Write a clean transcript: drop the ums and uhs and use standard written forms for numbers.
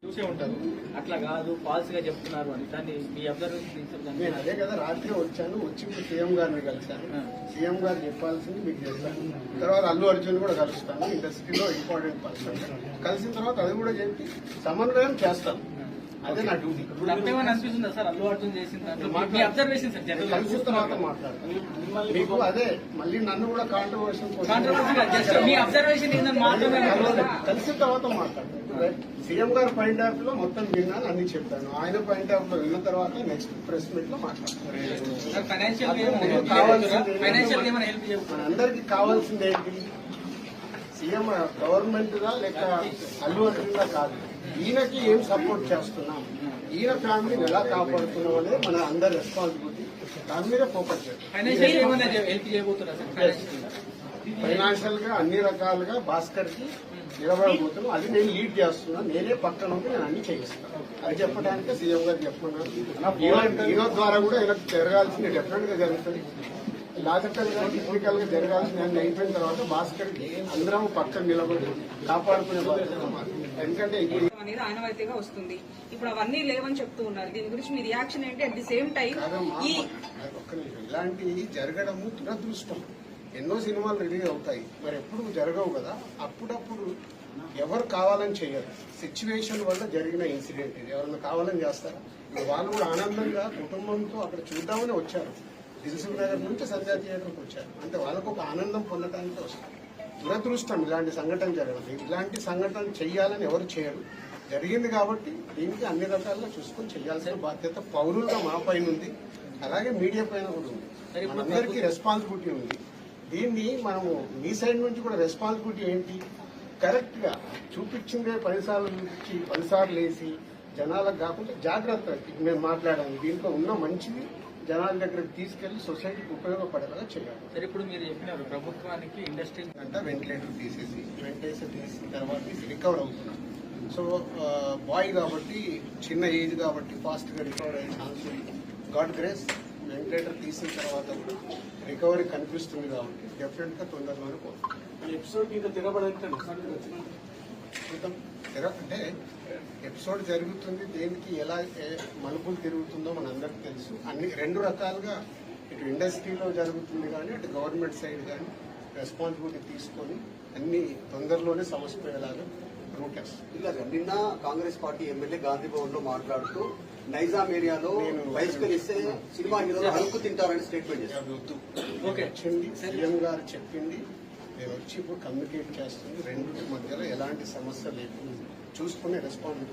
చూసే ఉంటారు. అట్లా కాదు ఫాల్స్ గా చెప్తున్నారు అని దాన్ని మీ అబ్జర్వేషన్. నేను అదే కదా రాత్రి వచ్చాను, వచ్చి ఇప్పుడు సీఎం గారిని కలిశాను. సీఎం గారు చెప్పాల్సింది మీకు చెప్తాను. తర్వాత అల్లు అర్జున్ కూడా కలుస్తాను, ఇండస్ట్రీలో ఇంపార్టెంట్ పర్సన్. కలిసిన తర్వాత అది కూడా చెప్పి సమన్వయం చేస్తాను. అదే నా డ్యూటీ. తప్పేమని అనిపిస్తుందా సార్ అల్లు అర్జున్ చేసిన దాంట్లో మీ అబ్జర్వేషన్ సార్? కలిసిన తర్వాత మాట్లాడతాను. మీకు అదే మళ్ళీ నన్ను కూడా కాంట్రవర్షియల్ మీ అబ్జర్వేషన్ ఏందని మాత్రమే కలిసిన తర్వాత మాట్లాడతాను. సీఎం గారు పాయింట్ ఆఫ్ లో మొత్తం విన్నాను, అన్ని చెప్పాను. ఆయన పాయింట్ ఆఫ్ లో విన్న తర్వాత నెక్స్ట్ ప్రెస్ మీట్ లో మాట్లాడతాను. అందరికి కావాల్సింది ఏంటి? సీఎం గవర్నమెంట్ గా లేక అల్లు అర్జున్ గా కాదు, ఈయనకి ఏం సపోర్ట్ చేస్తున్నాం, ఈయన ఫ్యామిలీని ఎలా కాపాడుతున్నాం అనేది మన అందరి రెస్పాన్సిబిలిటీ. దాని మీద ఫోకస్ ఫైనాన్షియల్ గా అన్ని రకాలుగా భాస్కర్ కి నిలబడబోతున్నాం. అది నేను లీడ్ చేస్తున్నాను. నేనే పక్కన ఉంటే నేను అన్ని చేయిస్తాను. అది చెప్పడానికి సీఎం గారు చెప్పుకున్నాను. ఈయన ద్వారా కూడా ఇలా జరగాల్సింది డెఫినెట్ గా జరుగుతుంది. లాజికల్ గా టెక్నికల్ గా జరగాల్సిన అన్ని అయిపోయిన తర్వాత భాస్కర్ కి అందరం పక్కన నిలబడి కాపాడుకునే బాధ్యత. ఎందుకంటే అనేది ఆనవాయితీగా వస్తుంది. ఇప్పుడు అవన్నీ లేవని చెప్తూ ఉన్నారు. దీని గురించి మీ రియాక్షన్ ఏంటి? అట్ ది సేమ్ టైం ఇలాంటివి జరగడము దురదృష్టం. ఎన్నో సినిమాలు రిలీజ్ అవుతాయి, మరి ఎప్పుడు జరగవు కదా. అప్పుడప్పుడు ఎవరు కావాలని చేయరు. సిచ్యువేషన్ వల్ల జరిగిన ఇన్సిడెంట్ ఇది. ఎవరన్నా కావాలని చేస్తారా? వాళ్ళు కూడా ఆనందంగా కుటుంబంతో అక్కడ చూద్దామని వచ్చారు. దిల్సుఖ్ నగర్ నుంచి సంధ్యా థియేటర్కి వచ్చారు. అంటే వాళ్ళకు ఒక ఆనందం పొందడానికి వస్తారు. దురదృష్టం ఇలాంటి సంఘటన జరగదు. ఇలాంటి సంఘటన చెయ్యాలని ఎవరు చేయరు. జరిగింది కాబట్టి దీనికి అన్ని రకాలుగా చూసుకొని చేయాల్సిన బాధ్యత పౌరులుగా మా పైన ఉంది, అలాగే మీడియా పైన కూడా ఉంది. మనందరికీ రెస్పాన్సిబిలిటీ ఉంది. దీన్ని మనము మీ సైడ్ నుంచి కూడా రెస్పాన్సిబిలిటీ ఏంటి? కరెక్ట్ గా చూపించిందే 10 సార్లు చూపించి 10 సార్లు వేసి జనాలకు కాకుండా జాగ్రత్త మేము మాట్లాడాము. దీంట్లో ఉన్న మంచిది జనాల దగ్గరకు తీసుకెళ్లి సొసైటీకి ఉపయోగపడేలా చేయాలి. సరే, ఇప్పుడు మీరు చెప్పినారు ప్రభుత్వానికి ఇండస్ట్రీ అంటే వెంటిలేటర్ తీసేసి తీసిన తర్వాత రికవర్ అవుతున్నాం. సో బాయ్ కాబట్టి చిన్న ఏజ్ కాబట్టి ఫాస్ట్ గా రికవర్ అయ్యే ఛాన్స్ ఉంది. గాడ్ గ్రేస్ వెంటిలేటర్ తీసిన తర్వాత కూడా రికవరీ కనిపిస్తుంది కాబట్టి డెఫినెట్ గా తొందరలోనే పోతుంది. ఎపిసోడ్ ఇంకా అంటే ఎపిసోడ్ జరుగుతుంది, దేనికి ఎలా మలుపులు తిరుగుతుందో మన అందరికి తెలుసు. అన్ని రెండు రకాలుగా ఇటు ఇండస్ట్రీలో జరుగుతుంది కానీ అటు గవర్నమెంట్ సైడ్ కానీ రెస్పాన్సిబిలిటీ తీసుకొని అన్ని తొందరలోనే సమస్యలాగా రూటర్స్. నిన్న కాంగ్రెస్ పార్టీ ఎమ్మెల్యే గాంధీ భవన్ లో మాట్లాడుతూ నైజాం ఏరియాలో బహిష్కరిస్తే సినిమా హీరోలు అడుక్కు తింటారని స్టేట్మెంట్ చేశారు. వచ్చింది సీఎం గారు చెప్పింది, నేను వచ్చి ఇప్పుడు కమ్యూనికేట్ చేస్తుంది. రెండింటి మధ్యలో ఎలాంటి సమస్య లేకుండా చూసుకునే రెస్పాన్సిబిలిటీ